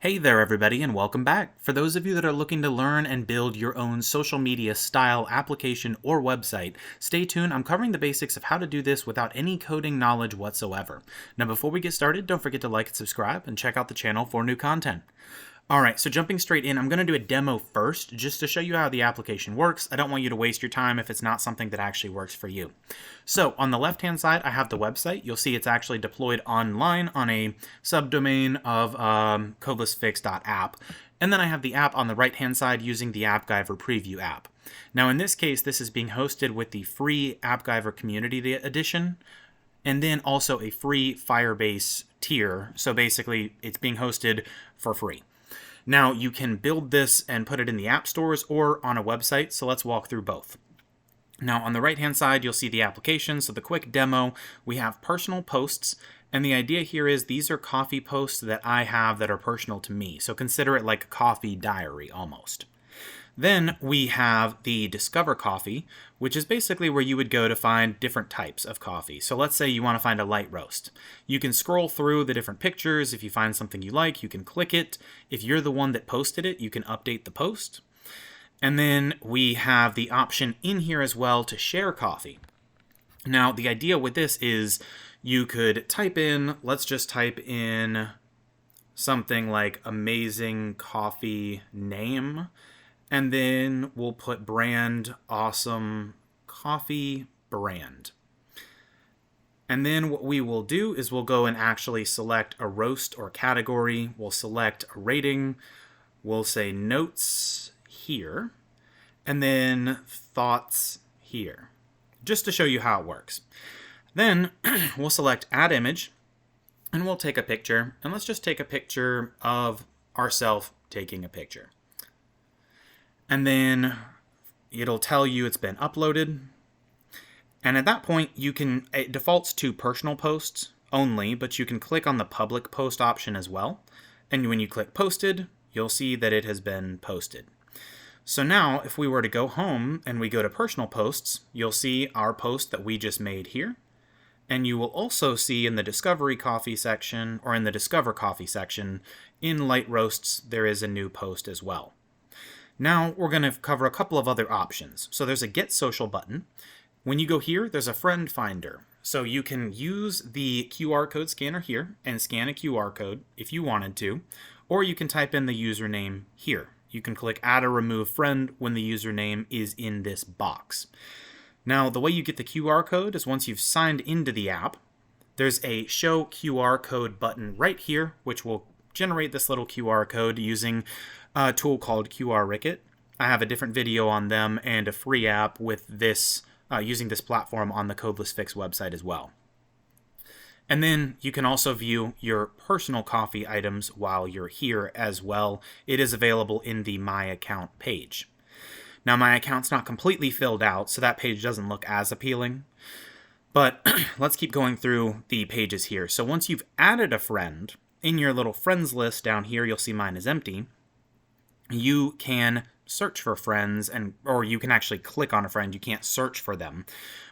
Hey there, everybody, and welcome back. For those of you that are looking to learn and build your own social media style, application, or website, stay tuned. I'm covering the basics of how to do this without any coding knowledge whatsoever. Now, before we get started, don't forget to like and subscribe and check out the channel for new content. Alright, so jumping straight in, I'm going to do a demo first, just to show you how the application works. I don't want you to waste your time if it's not something that actually works for you. So, on the left-hand side, I have the website. You'll see it's actually deployed online on a subdomain of codelessfix.app. And then I have the app on the right-hand side using the AppGyver Preview app. Now, in this case, this is being hosted with the free AppGyver Community Edition, and then also a free Firebase tier. So basically, it's being hosted for free. Now, you can build this and put it in the app stores or on a website, so let's walk through both. Now, on the right-hand side, you'll see the application. So the quick demo, we have personal posts, and the idea here is these are coffee posts that I have that are personal to me. So consider it like a coffee diary almost. Then we have the Discover Coffee, which is basically where you would go to find different types of coffee. So let's say you want to find a light roast. You can scroll through the different pictures. If you find something you like, you can click it. If you're the one that posted it, you can update the post. And then we have the option in here as well to share coffee. Now, the idea with this is you could type in, let's just type in something like amazing coffee name. And then we'll put brand, awesome coffee brand. And then what we will do is we'll go and actually select a roast or category. We'll select a rating. We'll say notes here. And then thoughts here. Just to show you how it works. Then we'll select add image. And we'll take a picture. And let's just take a picture of ourselves taking a picture. And then it'll tell you it's been uploaded. And at that point, it defaults to personal posts only, but you can click on the public post option as well. And when you click posted, you'll see that it has been posted. So now, if we were to go home and we go to personal posts, you'll see our post that we just made here. And you will also see in the Discovery Coffee section, or in the Discover Coffee section, in Light Roasts, there is a new post as well. Now we're going to cover a couple of other options. So there's a Get Social button. When you go here, there's a friend finder. So you can use the QR code scanner here and scan a QR code if you wanted to, or you can type in the username here. You can click Add or Remove Friend when the username is in this box. Now the way you get the QR code is once you've signed into the app, there's a Show QR Code button right here, which will generate this little QR code using a tool called QRicket. I have a different video on them and a free app with this using this platform on the Codeless Fix website as well. And then you can also view your personal coffee items while you're here as well. It is available in the My Account page. Now my account's not completely filled out, so that page doesn't look as appealing. But let's keep going through the pages here. So once you've added a friend, in your little friends list down here, you'll see mine is empty. You can search for friends, or you can actually click on a friend. You can't search for them.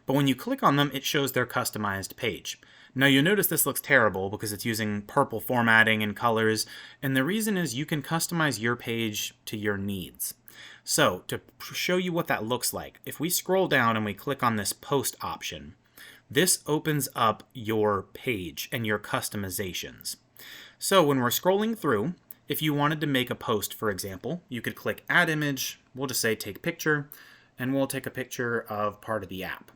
But when you click on them, it shows their customized page. Now you'll notice this looks terrible because it's using purple formatting and colors. And the reason is you can customize your page to your needs. So to show you what that looks like, if we scroll down and we click on this post option, this opens up your page and your customizations. So when we're scrolling through, if you wanted to make a post, for example, you could click Add Image, we'll just say Take Picture, and we'll take a picture of part of the app.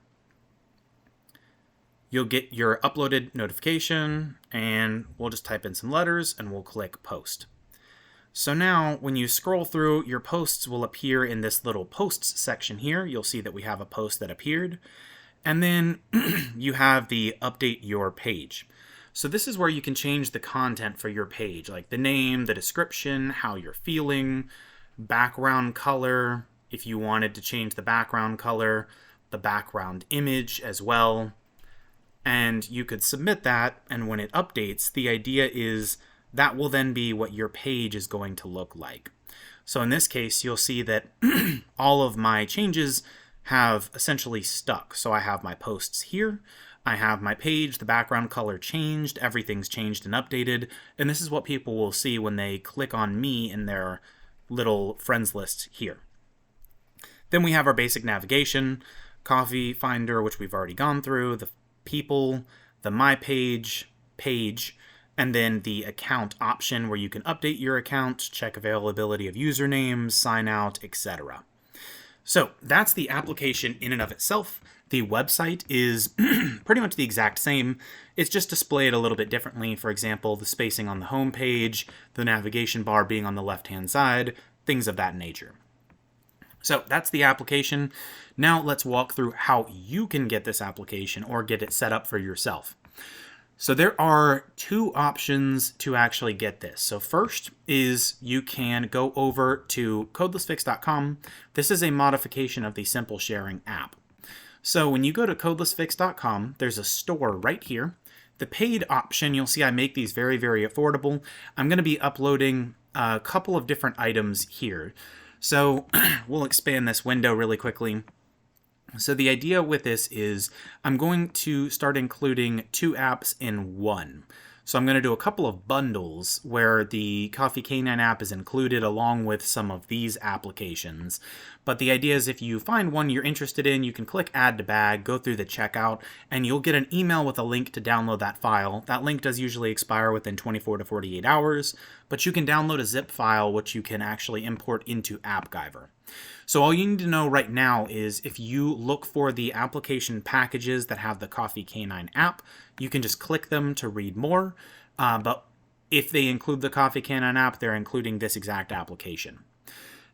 You'll get your uploaded notification, and we'll just type in some letters, and we'll click Post. So now, when you scroll through, your posts will appear in this little Posts section here. You'll see that we have a post that appeared, and then you have the Update Your Page. So this is where you can change the content for your page, like the name, the description, how you're feeling, background color, if you wanted to change the background color, the background image as well. And you could submit that, and when it updates, the idea is that will then be what your page is going to look like. So in this case, you'll see that all of my changes have essentially stuck. So I have my posts here, I have my page, the background color changed, everything's changed and updated, and this is what people will see when they click on me in their little friends list here. Then we have our basic navigation, Coffee Finder, which we've already gone through, the people, the My Page, and then the account option where you can update your account, check availability of usernames, sign out, etc. So that's the application in and of itself. The website is pretty much the exact same. It's just displayed a little bit differently. For example, the spacing on the home page, the navigation bar being on the left-hand side, things of that nature. So that's the application. Now let's walk through how you can get this application or get it set up for yourself. So there are two options to actually get this. So first is you can go over to codelessfix.com. This is a modification of the Simple Sharing app. So when you go to codelessfix.com, there's a store right here. The paid option, you'll see I make these very, very affordable. I'm going to be uploading a couple of different items here. So we'll expand this window really quickly. So the idea with this is I'm going to start including two apps in one. So I'm going to do a couple of bundles where the Coffee Canine app is included along with some of these applications. But the idea is if you find one you're interested in, you can click Add to Bag, go through the checkout, and you'll get an email with a link to download that file. That link does usually expire within 24 to 48 hours, but you can download a zip file which you can actually import into AppGyver. So all you need to know right now is if you look for the application packages that have the Coffee Canine app, you can just click them to read more. But if they include the Coffee Canine app, they're including this exact application.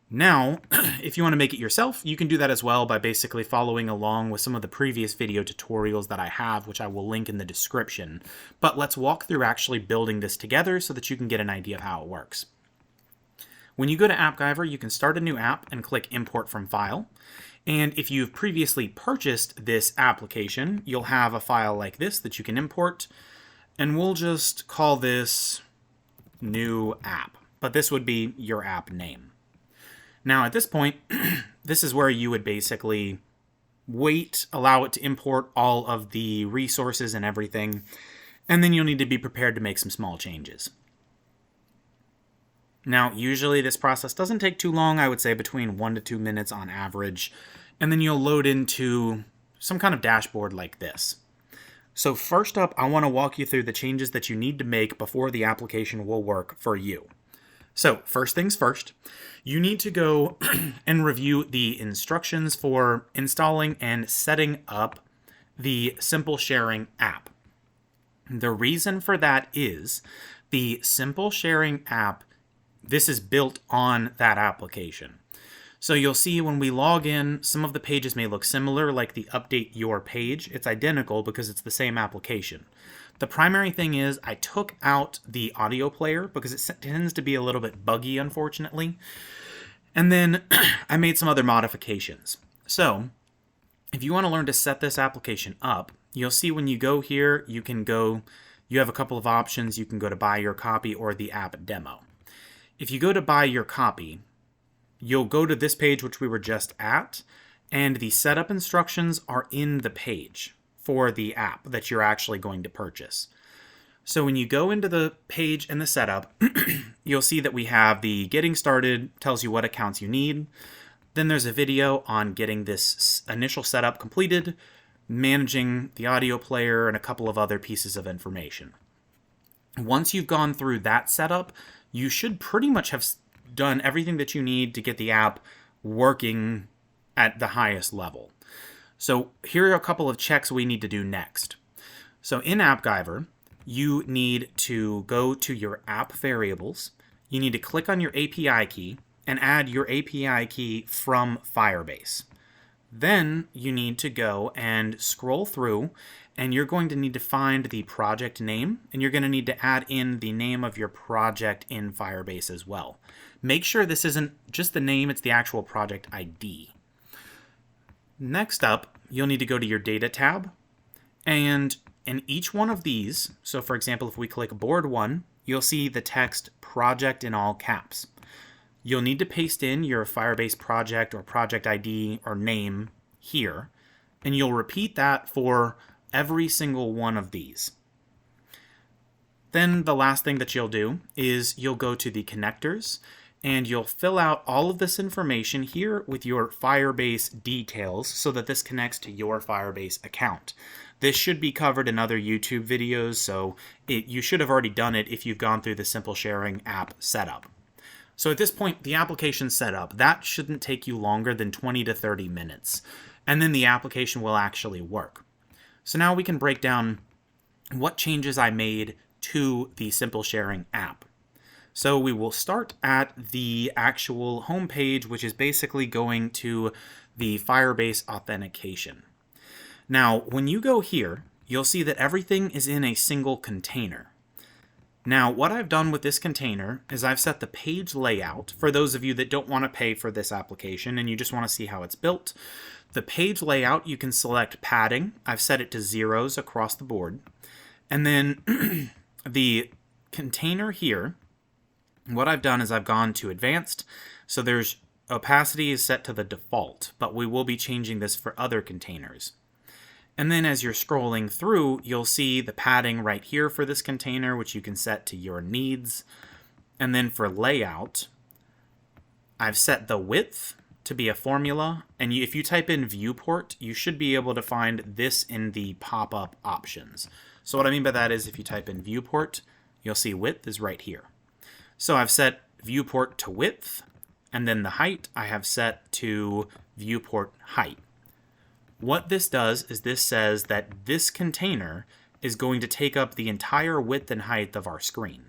Now, if you want to make it yourself, you can do that as well by basically following along with some of the previous video tutorials that I have, which I will link in the description. But let's walk through actually building this together so that you can get an idea of how it works. When you go to AppGyver, you can start a new app and click Import from File. And if you've previously purchased this application, you'll have a file like this that you can import. And we'll just call this New App. But this would be your app name. Now at this point, this is where you would basically wait, allow it to import all of the resources and everything. And then you'll need to be prepared to make some small changes. Now, usually this process doesn't take too long, I would say between 1 to 2 minutes on average, and then you'll load into some kind of dashboard like this. So first up, I want to walk you through the changes that you need to make before the application will work for you. So first things first, you need to go and review the instructions for installing and setting up the Simple Sharing app. The reason for that is the Simple Sharing app, this is built on that application. So you'll see when we log in, some of the pages may look similar, like the Update Your Page. It's identical because it's the same application. The primary thing is I took out the audio player because it tends to be a little bit buggy, unfortunately. And then I made some other modifications. So if you want to learn to set this application up, you'll see when you go here, you have a couple of options. You can go to Buy Your Copy or the App Demo. If you go to Buy Your Copy, you'll go to this page which we were just at, and the setup instructions are in the page for the app that you're actually going to purchase. So when you go into the page and the setup, you'll see that we have the Getting Started, tells you what accounts you need. Then there's a video on getting this initial setup completed, managing the audio player, and a couple of other pieces of information. Once you've gone through that setup, you should pretty much have done everything that you need to get the app working at the highest level. So here are a couple of checks we need to do next. So in AppGyver, you need to go to your app variables. You need to click on your API key and add your API key from Firebase. Then you need to go and scroll through, and you're going to need to find the project name, and you're going to need to add in the name of your project in Firebase as well. Make sure this isn't just the name, it's the actual project ID. Next up, you'll need to go to your Data tab, and in each one of these, so for example, if we click Board 1, you'll see the text Project in all caps. You'll need to paste in your Firebase project or project ID or name here, and you'll repeat that for every single one of these. Then the last thing that you'll do is you'll go to the connectors and you'll fill out all of this information here with your Firebase details so that this connects to your Firebase account. This should be covered in other YouTube videos, so you should have already done it if you've gone through the Simple Sharing app setup. So at this point, the application's set up. That shouldn't take you longer than 20 to 30 minutes, and then the application will actually work. So now we can break down what changes I made to the Simple Sharing app. So we will start at the actual home page, which is basically going to the Firebase authentication. Now, when you go here, you'll see that everything is in a single container. Now, what I've done with this container is I've set the page layout for those of you that don't want to pay for this application and you just want to see how it's built. The page layout, you can select padding. I've set it to 0s across the board. And then the container here, what I've done is I've gone to advanced. So there's opacity is set to the default, but we will be changing this for other containers. And then as you're scrolling through, you'll see the padding right here for this container, which you can set to your needs. And then for layout, I've set the width to be a formula. And if you type in viewport, you should be able to find this in the pop-up options. So what I mean by that is if you type in viewport, you'll see width is right here. So I've set viewport to width, and then the height I have set to viewport height. What this does is this says that this container is going to take up the entire width and height of our screen.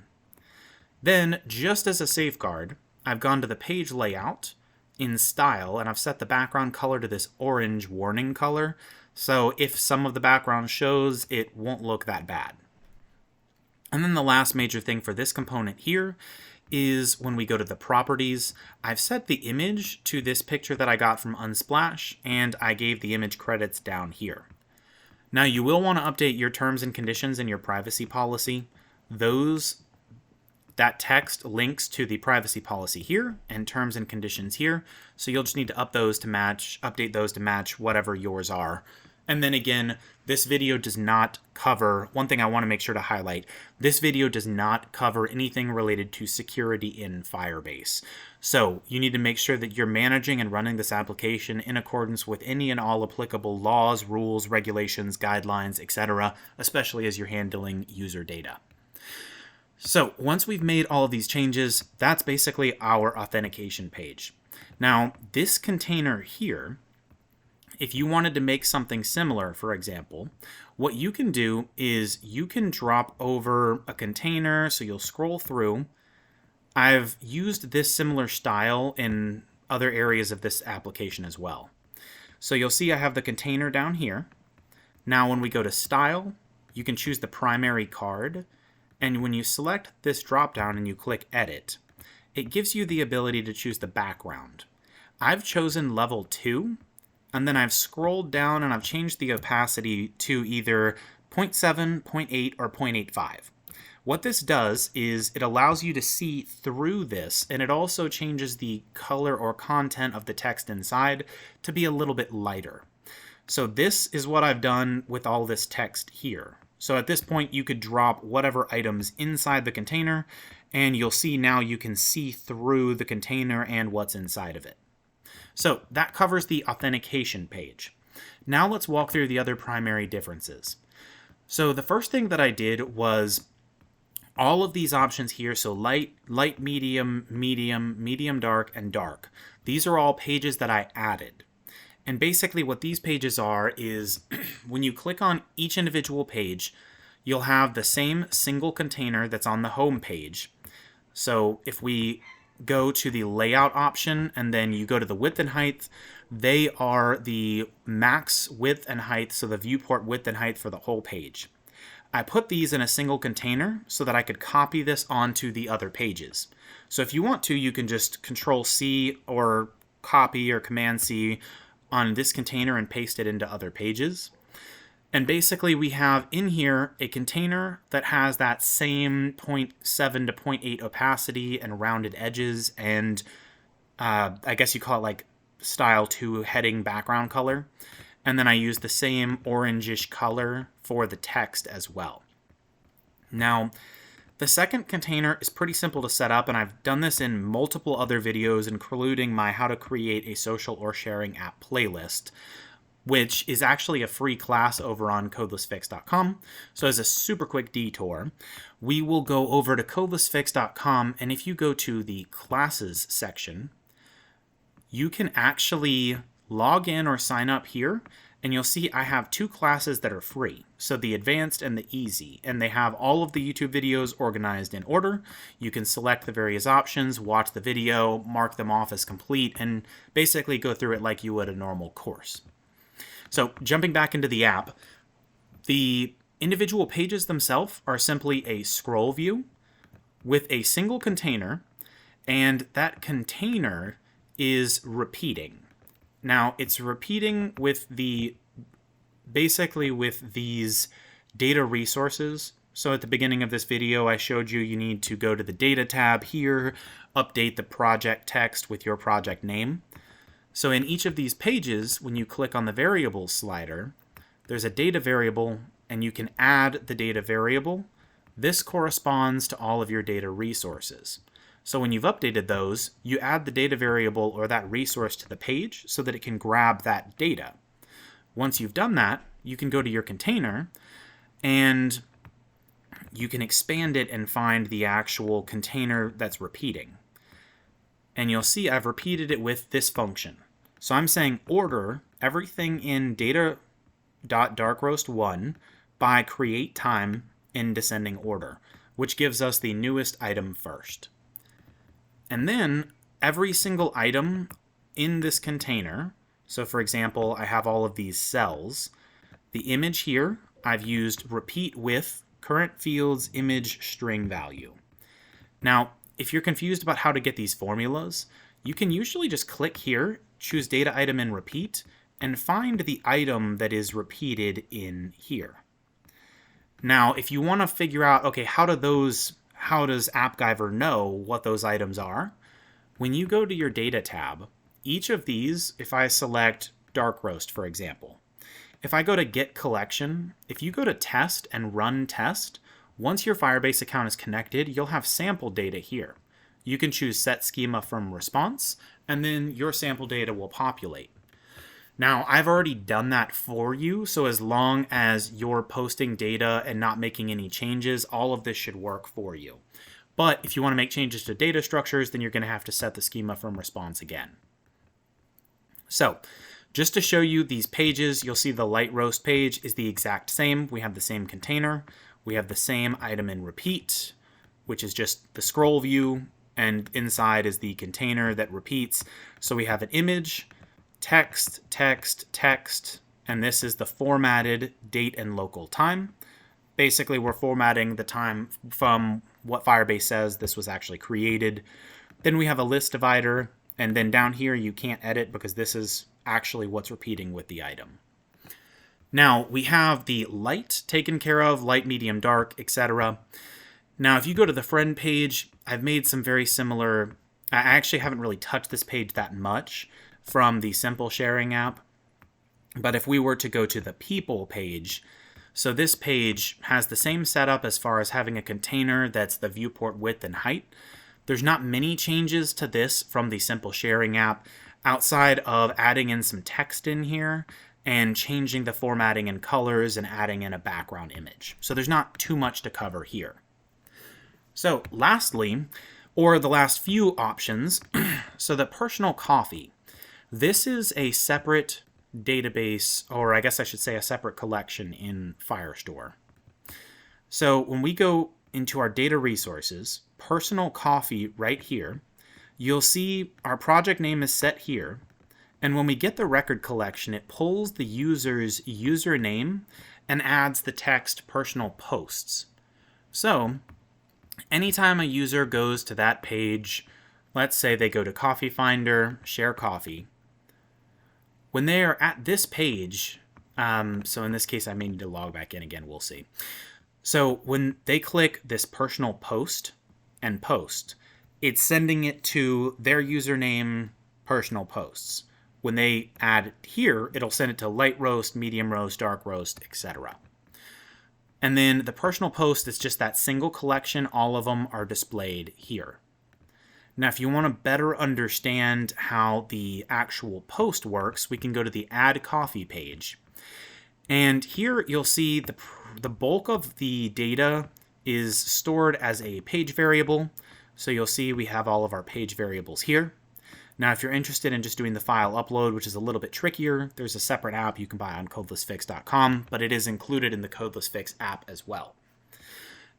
Then, just as a safeguard, I've gone to the page layout in style, and I've set the background color to this orange warning color. So if some of the background shows, it won't look that bad. And then the last major thing for this component here is when we go to the properties, I've set the image to this picture that I got from Unsplash, and I gave the image credits down here. Now you will want to update your terms and conditions in your privacy policy. That text links to the privacy policy here and terms and conditions here. So you'll just need to update those to match whatever yours are. And then again, this video does not cover, one thing I want to make sure to highlight, this video does not cover anything related to security in Firebase. So you need to make sure that you're managing and running this application in accordance with any and all applicable laws, rules, regulations, guidelines, etc., especially as you're handling user data. So once we've made all of these changes, that's basically our authentication page. Now, this container here, if you wanted to make something similar, for example, what you can do is you can drop over a container, so you'll scroll through. I've used this similar style in other areas of this application as well. So you'll see I have the container down here. Now when we go to style, you can choose the primary card, and when you select this drop-down and you click edit, it gives you the ability to choose the background. I've chosen level 2, and then I've scrolled down and I've changed the opacity to either 0.7, 0.8, or 0.85. What this does is it allows you to see through this, and it also changes the color or content of the text inside to be a little bit lighter. So this is what I've done with all this text here. So at this point, you could drop whatever items inside the container, and you'll see now you can see through the container and what's inside of it. So that covers the authentication page. Now let's walk through the other primary differences. So the first thing that I did was all of these options here, so light, medium, medium dark, and dark. These are all pages that I added. And basically what these pages are is when you click on each individual page, you'll have the same single container that's on the home page. So if we go to the layout option and then you go to the width and height, they are the max width and height, so the viewport width and height for the whole page. I put these in a single container so that I could copy this onto the other pages. So if you want to, you can just Control-C or copy or Command-C on this container and paste it into other pages. And basically we have in here a container that has that same 0.7 to 0.8 opacity and rounded edges and I guess you call it like style 2 heading background color. And then I use the same orangish color for the text as well. Now, the second container is pretty simple to set up, and I've done this in multiple other videos, including my How to Create a Social or Sharing App playlist, which is actually a free class over on codelessfix.com. So as a super quick detour, we will go over to codelessfix.com, and if you go to the classes section, you can actually log in or sign up here, and you'll see I have 2 classes that are free. So the advanced and the easy, and they have all of the YouTube videos organized in order. You can select the various options, watch the video, mark them off as complete, and basically go through it like you would a normal course. So jumping back into the app, the individual pages themselves are simply a scroll view with a single container, and that container is repeating. Now, it's repeating with basically with these data resources. So at the beginning of this video, I showed you need to go to the data tab here, update the project text with your project name. So in each of these pages, when you click on the variables slider, there's a data variable, and you can add the data variable. This corresponds to all of your data resources. So when you've updated those, you add the data variable or that resource to the page so that it can grab that data. Once you've done that, you can go to your container and you can expand it and find the actual container that's repeating. And you'll see I've repeated it with this function. So I'm saying order everything in data.darkroast1 by create time in descending order, which gives us the newest item first. And then every single item in this container, so for example, I have all of these cells. The image here, I've used repeat with current fields image string value. Now, if you're confused about how to get these formulas, you can usually just click here, choose data item and repeat, and find the item that is repeated in here. Now, if you want to figure out, okay, how does AppGyver know what those items are? When you go to your data tab, each of these, if I select Dark Roast, for example, if I go to Get Collection, if you go to Test and Run Test, once your Firebase account is connected, you'll have sample data here. You can choose Set Schema from Response, and then your sample data will populate. Now, I've already done that for you, so as long as you're posting data and not making any changes, all of this should work for you. But if you want to make changes to data structures, then you're going to have to set the schema from response again. So, just to show you these pages, you'll see the light roast page is the exact same. We have the same container. We have the same item in repeat, which is just the scroll view, and inside is the container that repeats. So we have an image, text, text, text, and this is the formatted date and local time. Basically, we're formatting the time from what Firebase says this was actually created. Then we have a list divider, and then down here you can't edit because this is actually what's repeating with the item. Now, we have the light taken care of, light, medium, dark, etc. Now, if you go to the friend page, I've made some very similar. I actually haven't really touched this page that much from the simple sharing app. But if we were to go to the people page, so this page has the same setup as far as having a container that's the viewport width and height. There's not many changes to this from the simple sharing app outside of adding in some text in here and changing the formatting and colors and adding in a background image. So there's not too much to cover here. So lastly, or the last few options, so the personal coffee. This is a separate database, or I guess I should say a separate collection in Firestore. So when we go into our data resources, personal coffee right here, you'll see our project name is set here. And when we get the record collection, it pulls the user's username and adds the text personal posts. So anytime a user goes to that page, let's say they go to Coffee Finder, Share Coffee, when they are at this page, so in this case I may need to log back in again, we'll see. So when they click this personal post and post, it's sending it to their username personal posts. when they add here, it'll send it to light roast, medium roast, dark roast, etc. And then the personal post is just that single collection. All of them are displayed here. Now, if you want to better understand how the actual post works, we can go to the Add Coffee page. And here you'll see the bulk of the data is stored as a page variable. So you'll see we have all of our page variables here. Now, if you're interested in just doing the file upload, which is a little bit trickier, there's a separate app you can buy on codelessfix.com, but it is included in the Codeless Fix app as well.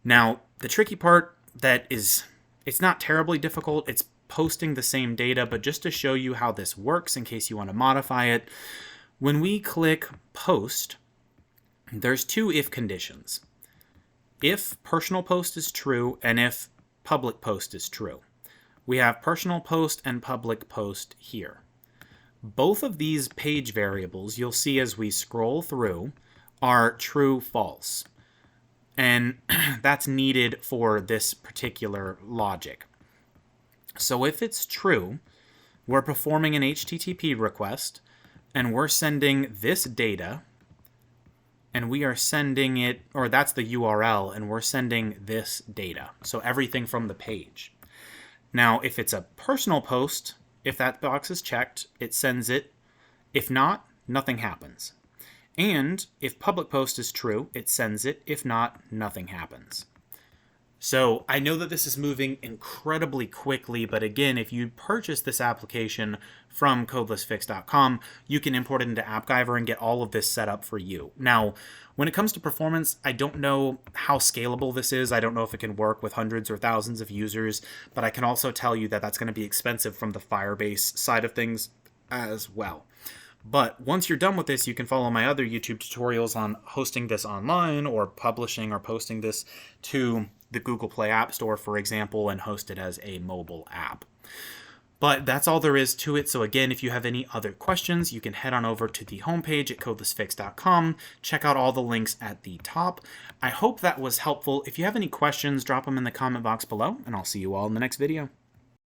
Now, the tricky part it's not terribly difficult. It's posting the same data, but just to show you how this works in case you want to modify it, when we click post, there's two if conditions. If personal post is true and if public post is true. We have personal post and public post here. Both of these page variables you'll see as we scroll through are true, false. And that's needed for this particular logic. So if it's true, we're performing an HTTP request and we're sending this data and we are sending it, or that's the URL, and we're sending this data. So everything from the page. Now, if it's a personal post, if that box is checked, it sends it. If not, nothing happens. And if public post is true, it sends it. If not, nothing happens. So I know that this is moving incredibly quickly, but again, if you purchase this application from codelessfix.com, you can import it into AppGyver and get all of this set up for you. Now, when it comes to performance, I don't know how scalable this is. I don't know if it can work with hundreds or thousands of users, but I can also tell you that that's going to be expensive from the Firebase side of things as well. But once you're done with this, you can follow my other YouTube tutorials on hosting this online or publishing or posting this to the Google Play App Store, for example, and host it as a mobile app. But that's all there is to it. So again, if you have any other questions, you can head on over to the homepage at codelessfix.com. Check out all the links at the top. I hope that was helpful. If you have any questions, drop them in the comment box below, and I'll see you all in the next video.